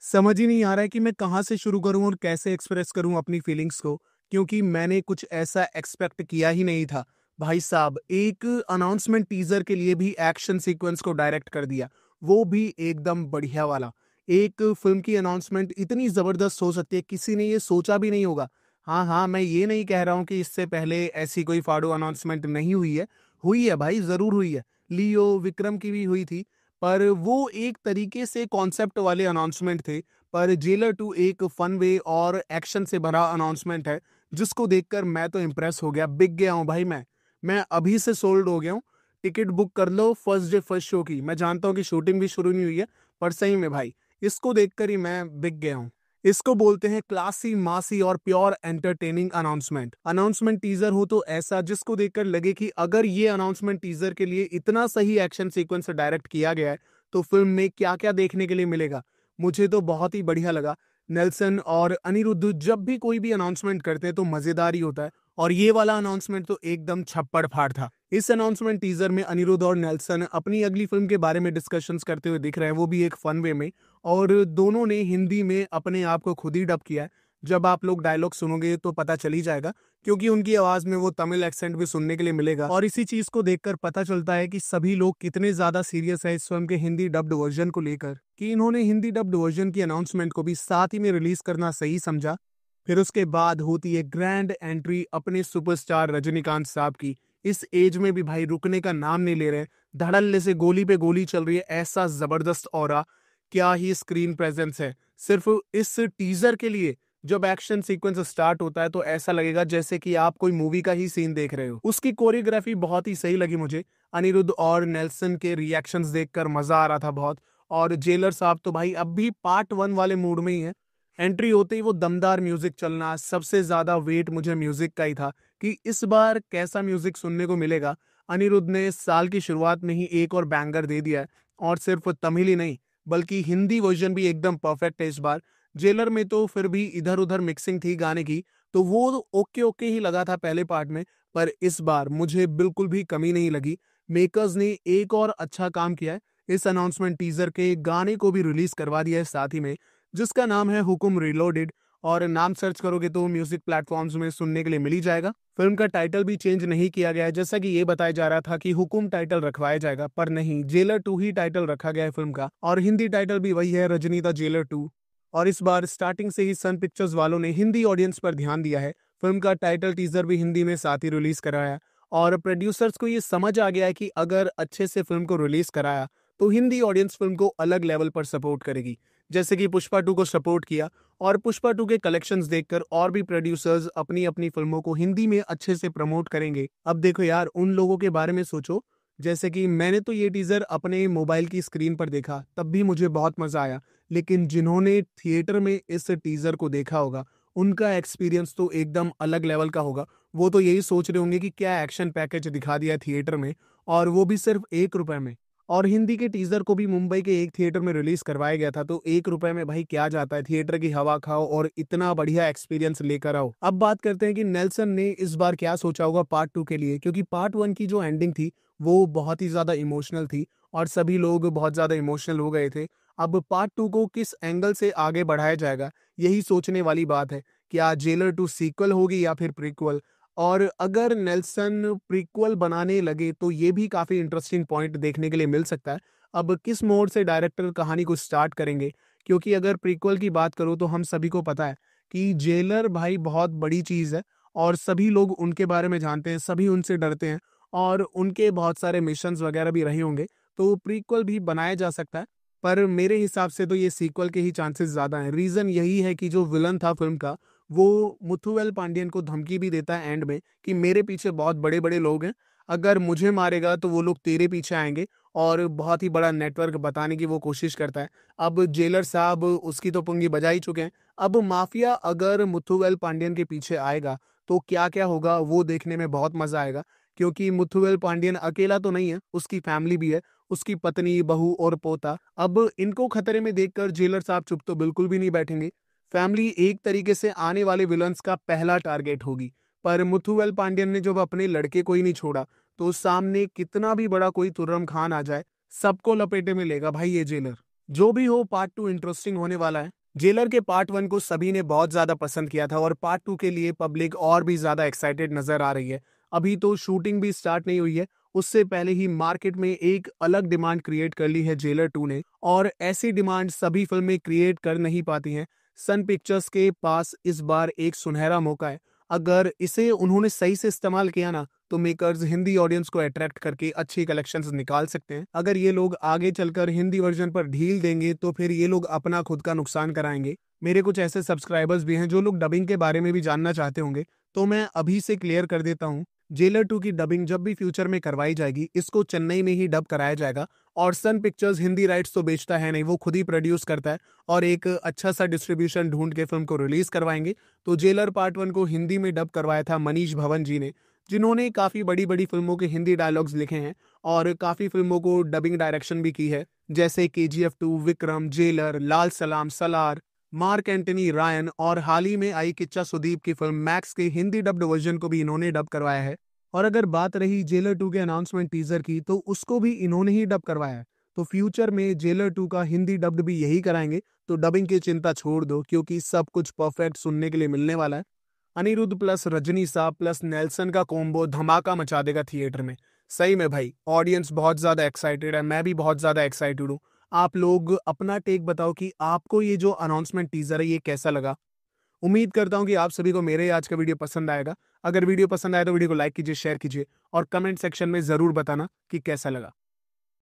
समझ ही नहीं आ रहा है कि मैं कहाँ से शुरू करूँ और कैसे एक्सप्रेस करूँ अपनी फीलिंग्स को, क्योंकि मैंने कुछ ऐसा एक्सपेक्ट किया ही नहीं था। भाई साहब, एक अनाउंसमेंट टीज़र के लिए भी एक्शन सीक्वेंस को डायरेक्ट कर दिया, वो भी एकदम बढ़िया वाला। एक फ़िल्म की अनाउंसमेंट इतनी ज़बरदस्त हो सकती है, किसी ने ये सोचा भी नहीं होगा। हाँ, हाँ, मैं ये नहीं कह रहा हूँ कि इससे पहले ऐसी कोई फाड़ू अनाउंसमेंट नहीं हुई है भाई, ज़रूर हुई है। लियो, विक्रम की भी हुई थी। पर वो एक तरीके से कॉन्सेप्ट वाले अनाउंसमेंट थे, पर जेलर 2 एक फन वे और एक्शन से भरा अनाउंसमेंट है, जिसको देखकर मैं तो इम्प्रेस हो गया, बिक गया हूँ भाई मैं। मैं अभी से सोल्ड हो गया हूँ। टिकट बुक कर लो फर्स्ट डे फर्स्ट शो की। मैं जानता हूँ कि शूटिंग भी शुरू नहीं हुई है, पर सही में भाई, इसको देखकर ही मैं बिक गया हूँ। इसको बोलते हैं क्लासी, मासी और pure entertaining announcement. Announcement teaser हो तो ऐसा जिसको देखकर लगे कि अगर ये अनाउंसमेंट टीजर के लिए इतना सही एक्शन सीक्वेंस डायरेक्ट किया गया है, तो फिल्म में क्या-क्या देखने के लिए मिलेगा। मुझे तो बहुत ही बढ़िया लगा। नेल्सन और अनिरुद्ध जब भी कोई भी अनाउंसमेंट करते हैं तो मजेदार ही होता है, और ये वाला अनाउंसमेंट तो एकदम छप्पड़ फाड़ था। इस अनाउंसमेंट टीजर में अनिरुद्ध और नेल्सन अपनी अगली फिल्म के बारे में डिस्कशंस करते हुए दिख रहे हैं, वो भी एक फन वे में। और दोनों ने हिंदी में अपने आप को खुद ही डब किया है। जब आप लोग डायलॉग सुनोगे तो पता चल ही जाएगा, क्योंकि उनकी आवाज में वो तमिल एक्सेंट भी सुनने के लिए मिलेगा। और इसी चीज को देखकर पता चलता है कि सभी लोग कितने ज्यादा सीरियस है इस फिल्म के हिंदी डब्ड वर्जन को लेकर, कि इन्होंने हिंदी डब्ड वर्जन की अनाउंसमेंट को भी साथ ही में रिलीज करना सही समझा। फिर उसके बाद होती है ग्रैंड एंट्री अपने सुपरस्टार रजनीकांत साहब की। इस एज में भी भाई रुकने का नाम नहीं ले रहे। धड़ल्ले से गोली पे गोली चल रही है, ऐसा जबरदस्त ऑरा, क्या ही स्क्रीन प्रेजेंस है। सिर्फ इस टीजर के लिए जब एक्शन सीक्वेंस स्टार्ट होता है तो ऐसा लगेगा जैसे कि आप कोई मूवी का ही सीन देख रहे हो। उसकी कोरियोग्राफी बहुत ही सही लगी मुझे। अनिरुद्ध और नेल्सन के रिएक्शंस देखकर मजा आ रहा था बहुत। और जेलर साहब तो भाई अब भी पार्ट 1 वाले मूड में ही है। एंट्री होते ही वो दमदार म्यूजिक चलना, सबसे ज्यादा वेट मुझे म्यूजिक का ही था कि इस बार कैसा म्यूजिक सुनने को मिलेगा। अनिरुद्ध ने साल की शुरुआत में ही एक और बैंगर दे दिया है, और सिर्फ तमिल ही नहीं बल्कि हिंदी वर्जन भी एकदम परफेक्ट है इस बार। जेलर में तो फिर भी इधर उधर मिक्सिंग थी गाने की, तो वो ओके ओके ही लगा था पहले पार्ट में, पर इस बार मुझे बिल्कुल भी कमी नहीं लगी। मेकर्स ने एक और अच्छा काम किया है, इस अनाउंसमेंट टीजर के गाने को भी रिलीज करवा दिया है साथ ही में, जिसका नाम है हुकुम रिलोडेड। और नाम सर्च करोगे तो म्यूजिक प्लेटफॉर्म्स में सुनने के लिए मिल ही जाएगा। फिल्म का टाइटल भी चेंज नहीं किया गया है, जैसा कि ये बताया जा रहा था कि हुकुम टाइटल रखवाया जाएगा, पर नहीं, जेलर 2 ही टाइटल रखा गया है फिल्म का, और हिंदी टाइटल भी वही है, रजनी द जेलर 2। और इस बार स्टार्टिंग से ही सन पिक्चर्स वालों ने हिंदी ऑडियंस पर ध्यान दिया है। फिल्म का टाइटल टीजर भी हिंदी में साथ ही रिलीज कराया, और प्रोड्यूसर्स को ये समझ आ गया है कि अगर अच्छे से फिल्म को रिलीज कराया तो हिंदी ऑडियंस फिल्म को अलग लेवल पर सपोर्ट करेगी, जैसे कि पुष्पा 2 को सपोर्ट किया। और पुष्पा 2 के कलेक्शंस देखकर और भी प्रोड्यूसर्स अपनी अपनी फिल्मों को हिंदी में अच्छे से प्रमोट करेंगे। अब देखो यार, उन लोगों के बारे में सोचो, जैसे कि मैंने तो ये टीजर अपने मोबाइल की स्क्रीन पर देखा, तब भी मुझे बहुत मजा आया। लेकिन जिन्होंने थिएटर में इस टीजर को देखा होगा, उनका एक्सपीरियंस तो एकदम अलग लेवल का होगा। वो तो यही सोच रहे होंगे कि क्या एक्शन पैकेज दिखा दिया थिएटर में, और वो भी सिर्फ 1 रुपए में। और हिंदी के टीजर को भी मुंबई के एक थिएटर में रिलीज करवाया गया था, तो 1 रुपए में भाई क्या जाता है, थिएटर की हवा खाओ और इतना बढ़िया एक्सपीरियंस लेकर आओ। अब बात करते हैं कि नेल्सन ने इस बार क्या सोचा होगा पार्ट 2 के लिए, क्योंकि पार्ट 1 की जो एंडिंग थी वो बहुत ही ज्यादा इमोशनल थी, और सभी लोग बहुत ज्यादा इमोशनल हो गए थे। अब पार्ट 2 को किस एंगल से आगे बढ़ाया जाएगा, यही सोचने वाली बात है। क्या जेलर 2 सीक्वल होगी या फिर प्रीक्वल? और अगर नेल्सन प्रीक्वल बनाने लगे तो ये भी काफी इंटरेस्टिंग पॉइंट देखने के लिए मिल सकता है। अब किस मोड से डायरेक्टर कहानी को स्टार्ट करेंगे, क्योंकि अगर प्रीक्वल की बात करो तो हम सभी को पता है कि जेलर भाई बहुत बड़ी चीज है, और सभी लोग उनके बारे में जानते हैं, सभी उनसे डरते हैं, और उनके बहुत सारे मिशंस वगैरह भी रहे होंगे, तो प्रीक्वल भी बनाया जा सकता है। पर मेरे हिसाब से तो ये सीक्वल के ही चांसेस ज्यादा हैं। रीजन यही है कि जो विलन था फिल्म का, वो मुथुवेल पांडियन को धमकी भी देता है एंड में कि मेरे पीछे बहुत बड़े बड़े लोग हैं, अगर मुझे मारेगा तो वो लोग तेरे पीछे आएंगे, और बहुत ही बड़ा नेटवर्क बताने की वो कोशिश करता है। अब जेलर साहब उसकी तो पुंगी बजा ही चुके हैं। अब माफिया अगर मुथुवेल पांडियन के पीछे आएगा तो क्या क्या होगा वो देखने में बहुत मजा आएगा, क्योंकि मुथुवेल पांडियन अकेला तो नहीं है, उसकी फैमिली भी है, उसकी पत्नी, बहू और पोता। अब इनको खतरे में देखकर जेलर साहब चुप तो बिल्कुल भी नहीं बैठेंगे। फैमिली एक तरीके से आने वाले विलन्स का पहला टारगेट होगी। पर मुथुवेल पांडियन ने जब अपने लड़के को ही नहीं छोड़ा, तो सामने कितना भी बड़ा कोई तुर्रम खान आ जाए, सबको लपेटे में लेगा भाई ये जेलर। जो भी हो, पार्ट 2 इंटरेस्टिंग होने वाला है। जेलर के पार्ट 1 को सभी ने बहुत ज़्यादा पसंद किया था और पार्ट 2 के लिए पब्लिक और भी ज़्यादा एक्साइटेड नज़र आ रही है। अभी तो शूटिंग भी स्टार्ट नहीं हुई है, उससे पहले ही मार्केट में एक अलग डिमांड क्रिएट कर ली है जेलर 2 ने, और ऐसी डिमांड सभी फिल्में क्रिएट कर नहीं पाती हैं। सन पिक्चर्स के पास इस बार एक सुनहरा मौका है। अगर इसे उन्होंने सही से इस्तेमाल किया ना, तो मेकर्स हिंदी ऑडियंस को अट्रैक्ट करके अच्छी कलेक्शंस निकाल सकते हैं। अगर ये लोग आगे चलकर हिंदी वर्जन पर ढील देंगे तो फिर ये लोग अपना खुद का नुकसान कराएंगे। मेरे कुछ ऐसे सब्सक्राइबर्स भी हैं जो लोग डबिंग के बारे में भी जानना चाहते होंगे, तो मैं अभी से क्लियर कर देता हूँ। जेलर 2 की डबिंग जब भी फ्यूचर में करवाई जाएगी, इसको चेन्नई में ही डब कराया जाएगा। और सन पिक्चर्स हिंदी राइट्स तो बेचता है नहीं, वो खुद ही प्रोड्यूस करता है और एक अच्छा सा डिस्ट्रीब्यूशन ढूंढ के फिल्म को रिलीज करवाएंगे। तो जेलर पार्ट 1 को हिंदी में डब करवाया था मनीष भवन जी ने, जिन्होंने काफ़ी बड़ी-बड़ी फ़िल्मों के हिंदी डायलॉग्स लिखे हैं और काफ़ी फ़िल्मों को डबिंग डायरेक्शन भी की है, जैसे केजीएफ 2, विक्रम, जेलर, लाल सलाम, सलार, मार्क एंटनी रायन, और हाल ही में आई किच्चा सुदीप की फ़िल्म मैक्स के हिंदी डब्ड वर्जन को भी इन्होंने डब करवाया है। और अगर बात रही जेलर 2 के अनाउंसमेंट टीज़र की, तो उसको भी इन्होंने ही डब करवाया है। तो फ्यूचर में जेलर 2 का हिंदी डब्ड भी यही कराएंगे, तो डबिंग की चिंता छोड़ दो, क्योंकि सब कुछ परफेक्ट सुनने के लिए मिलने वाला है। अनिरुद्ध प्लस रजनी साहब प्लस नेल्सन का कॉम्बो धमाका मचा देगा थिएटर में। सही में भाई, ऑडियंस बहुत ज्यादा एक्साइटेड है, मैं भी बहुत ज्यादा एक्साइटेड हूँ। आप लोग अपना टेक बताओ कि आपको ये जो अनाउंसमेंट टीजर है ये कैसा लगा। उम्मीद करता हूँ कि आप सभी को मेरे आज का वीडियो पसंद आएगा। अगर वीडियो पसंद आए तो वीडियो को लाइक कीजिए, शेयर कीजिए और कमेंट सेक्शन में जरूर बताना कि कैसा लगा।